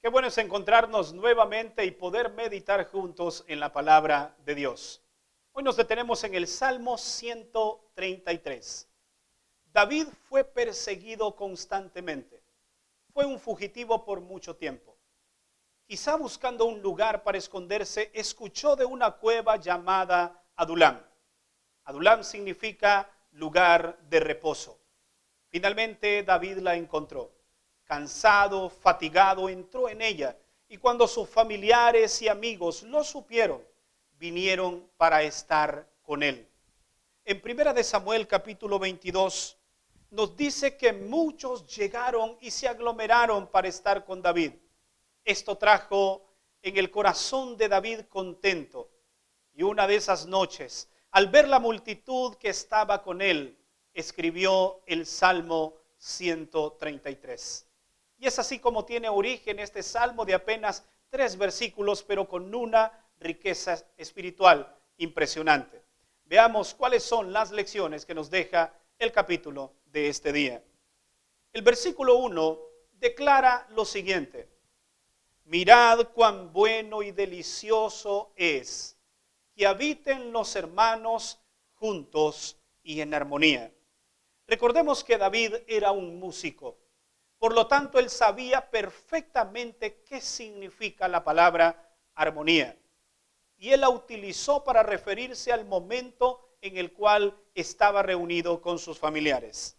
Qué bueno es encontrarnos nuevamente y poder meditar juntos en la palabra de Dios. Hoy nos detenemos en el Salmo 133. David fue perseguido constantemente. Fue un fugitivo por mucho tiempo. Quizá buscando un lugar para esconderse, escuchó de una cueva llamada Adulam. Adulam significa lugar de reposo. Finalmente David la encontró. Cansado, fatigado, entró en ella, y cuando sus familiares y amigos lo supieron, vinieron para estar con él. En 1 de Samuel capítulo 22 nos dice que muchos llegaron y se aglomeraron para estar con David. Esto trajo en el corazón de David contento, y una de esas noches, al ver la multitud que estaba con él, escribió el Salmo 133. Y es así como tiene origen este salmo de apenas 3 versículos, pero con una riqueza espiritual impresionante. Veamos cuáles son las lecciones que nos deja el capítulo de este día. El versículo 1 declara lo siguiente: mirad cuán bueno y delicioso es que habiten los hermanos juntos y en armonía. Recordemos que David era un músico. Por lo tanto, él sabía perfectamente qué significa la palabra armonía. Y él la utilizó para referirse al momento en el cual estaba reunido con sus familiares.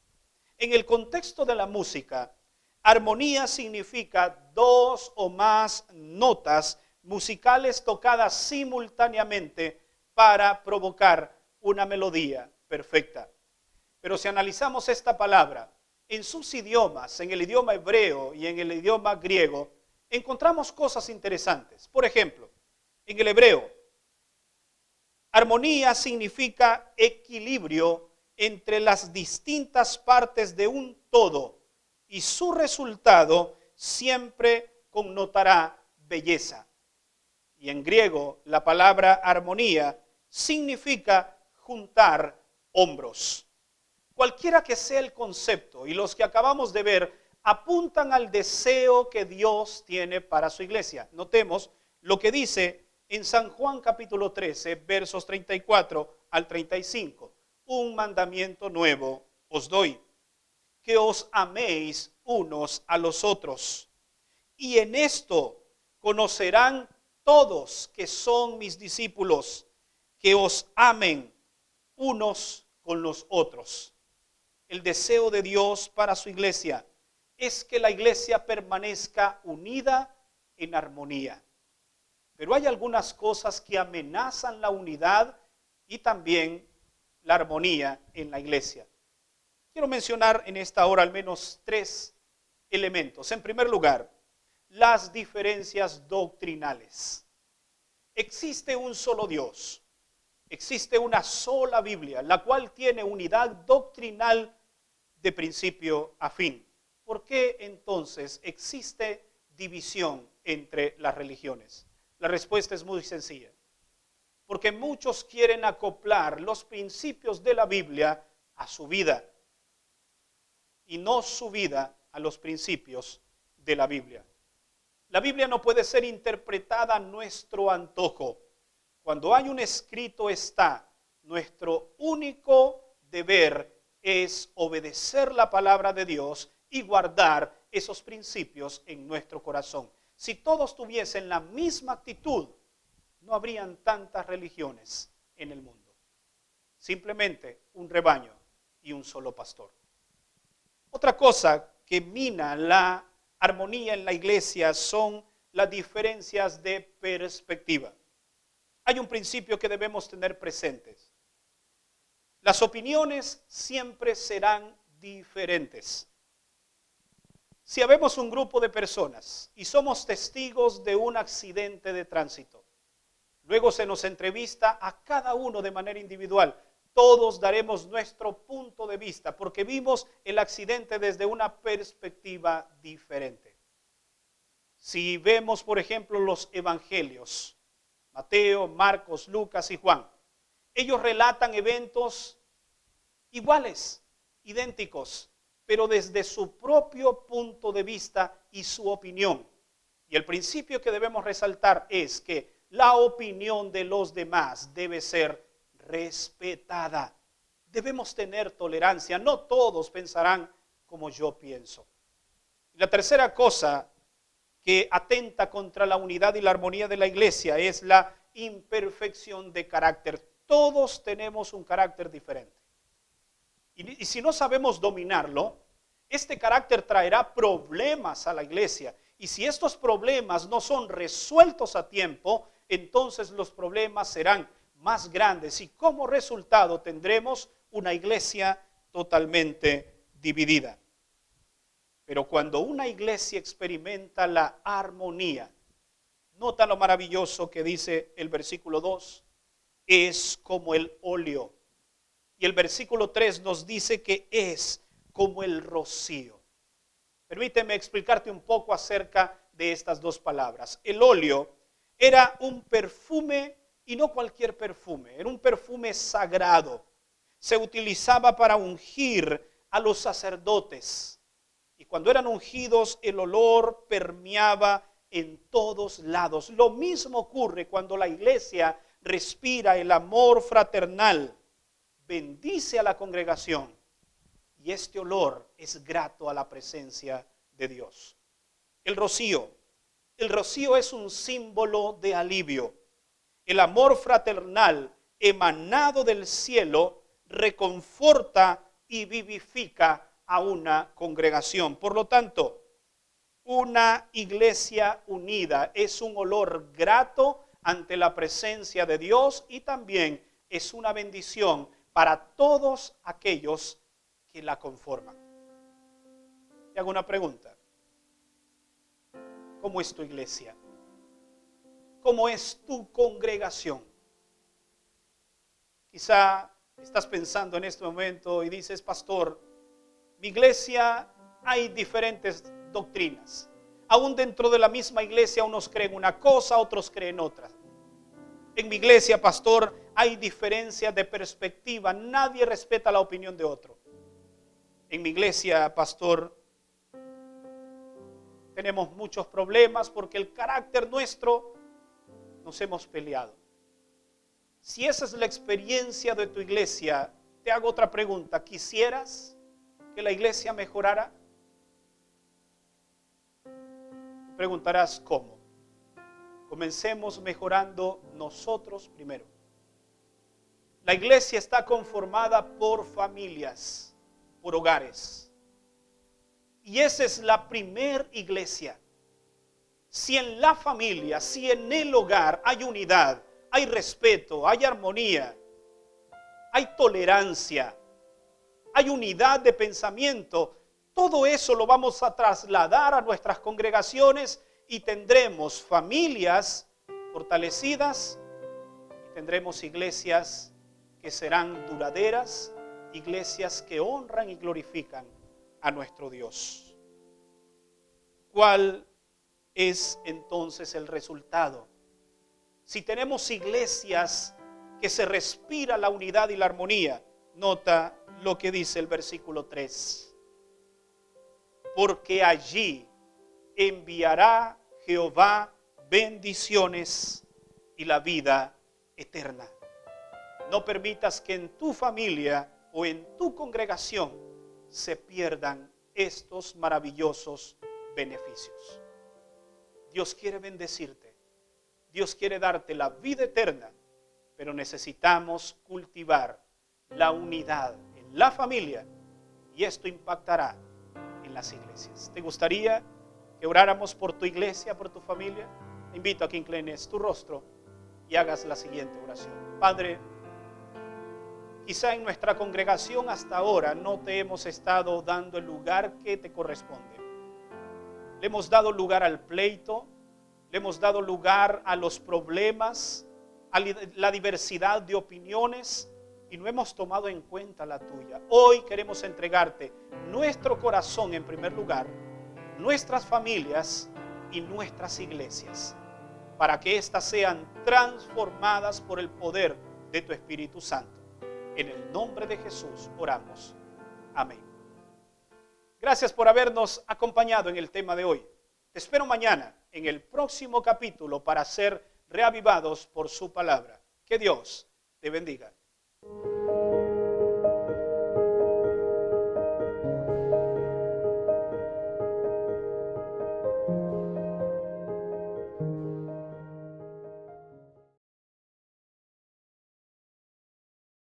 En el contexto de la música, armonía significa 2 o más notas musicales tocadas simultáneamente para provocar una melodía perfecta. Pero si analizamos esta palabra en sus idiomas, en el idioma hebreo y en el idioma griego, encontramos cosas interesantes. Por ejemplo, en el hebreo, armonía significa equilibrio entre las distintas partes de un todo, y su resultado siempre connotará belleza. Y en griego, la palabra armonía significa juntar hombros. Cualquiera que sea el concepto, y los que acabamos de ver apuntan al deseo que Dios tiene para su iglesia. Notemos lo que dice en San Juan capítulo 13, versos 34 al 35. Un mandamiento nuevo os doy, que os améis unos a los otros. Y en esto conocerán todos que son mis discípulos, que os amen unos con los otros. El deseo de Dios para su iglesia es que la iglesia permanezca unida en armonía. Pero hay algunas cosas que amenazan la unidad y también la armonía en la iglesia. Quiero mencionar en esta hora al menos 3 elementos. En primer lugar, las diferencias doctrinales. Existe un solo Dios. Existe una sola Biblia, la cual tiene unidad doctrinal de principio a fin. ¿Por qué entonces existe división entre las religiones? La respuesta es muy sencilla. Porque muchos quieren acoplar los principios de la Biblia a su vida y no su vida a los principios de la Biblia. La Biblia no puede ser interpretada a nuestro antojo. Cuando hay un escrito está, nuestro único deber es obedecer la palabra de Dios y guardar esos principios en nuestro corazón. Si todos tuviesen la misma actitud, no habrían tantas religiones en el mundo. Simplemente un rebaño y un solo pastor. Otra cosa que mina la armonía en la iglesia son las diferencias de perspectiva. Hay un principio que debemos tener presentes. Las opiniones siempre serán diferentes. Si habemos un grupo de personas y somos testigos de un accidente de tránsito, luego se nos entrevista a cada uno de manera individual. Todos daremos nuestro punto de vista porque vimos el accidente desde una perspectiva diferente. Si vemos, por ejemplo, los evangelios, Mateo, Marcos, Lucas y Juan, ellos relatan eventos iguales, idénticos, pero desde su propio punto de vista y su opinión. Y el principio que debemos resaltar es que la opinión de los demás debe ser respetada. Debemos tener tolerancia. No todos pensarán como yo pienso. Y la tercera cosa que atenta contra la unidad y la armonía de la iglesia es la imperfección de carácter. Todos tenemos un carácter diferente. Y si no sabemos dominarlo, este carácter traerá problemas a la iglesia. Y si estos problemas no son resueltos a tiempo, entonces los problemas serán más grandes y como resultado tendremos una iglesia totalmente dividida. Pero cuando una iglesia experimenta la armonía, nota lo maravilloso que dice el versículo 2, es como el óleo. Y el versículo 3 nos dice que es como el rocío. Permíteme explicarte un poco acerca de estas dos palabras. El óleo era un perfume y no cualquier perfume, era un perfume sagrado. Se utilizaba para ungir a los sacerdotes. Y cuando eran ungidos, el olor permeaba en todos lados. Lo mismo ocurre cuando la iglesia respira el amor fraternal, bendice a la congregación y este olor es grato a la presencia de Dios. El rocío es un símbolo de alivio. El amor fraternal emanado del cielo reconforta y vivifica a una congregación. Por lo tanto, una iglesia unida es un olor grato ante la presencia de Dios y también es una bendición para todos aquellos que la conforman. Te hago una pregunta. ¿Cómo es tu iglesia? ¿Cómo es tu congregación? Quizá estás pensando en este momento y dices, pastor, mi iglesia hay diferentes doctrinas. Aún dentro de la misma iglesia unos creen una cosa, otros creen otra. En mi iglesia, pastor, hay diferencias de perspectiva. Nadie respeta la opinión de otro. En mi iglesia, pastor, tenemos muchos problemas porque el carácter nuestro nos hemos peleado. Si esa es la experiencia de tu iglesia, te hago otra pregunta. ¿Quisieras que la iglesia mejorara? Te preguntarás cómo. Comencemos mejorando nosotros primero. La iglesia está conformada por familias, por hogares. Y esa es la primer iglesia. Si en la familia, si en el hogar hay unidad, hay respeto, hay armonía, hay tolerancia, hay unidad de pensamiento, todo eso lo vamos a trasladar a nuestras congregaciones y tendremos familias fortalecidas y tendremos iglesias que serán duraderas, iglesias que honran y glorifican a nuestro Dios. ¿Cuál es entonces el resultado? Si tenemos iglesias que se respira la unidad y la armonía, nota lo que dice el versículo 3. Porque allí enviará Jehová bendiciones y la vida eterna. No permitas que en tu familia o en tu congregación se pierdan estos maravillosos beneficios. Dios quiere bendecirte. Dios quiere darte la vida eterna, pero necesitamos cultivar la unidad en la familia y esto impactará en las iglesias. ¿Te gustaría que oráramos por tu iglesia, por tu familia? Te invito a que inclines tu rostro y hagas la siguiente oración. Padre, quizá en nuestra congregación hasta ahora no te hemos estado dando el lugar que te corresponde. Le hemos dado lugar al pleito, le hemos dado lugar a los problemas, a la diversidad de opiniones y no hemos tomado en cuenta la tuya. Hoy queremos entregarte nuestro corazón en primer lugar, nuestras familias y nuestras iglesias, para que éstas sean transformadas por el poder de tu Espíritu Santo. En el nombre de Jesús oramos. Amén. Gracias por habernos acompañado en el tema de hoy. Te espero mañana en el próximo capítulo para ser reavivados por su palabra. Que Dios te bendiga.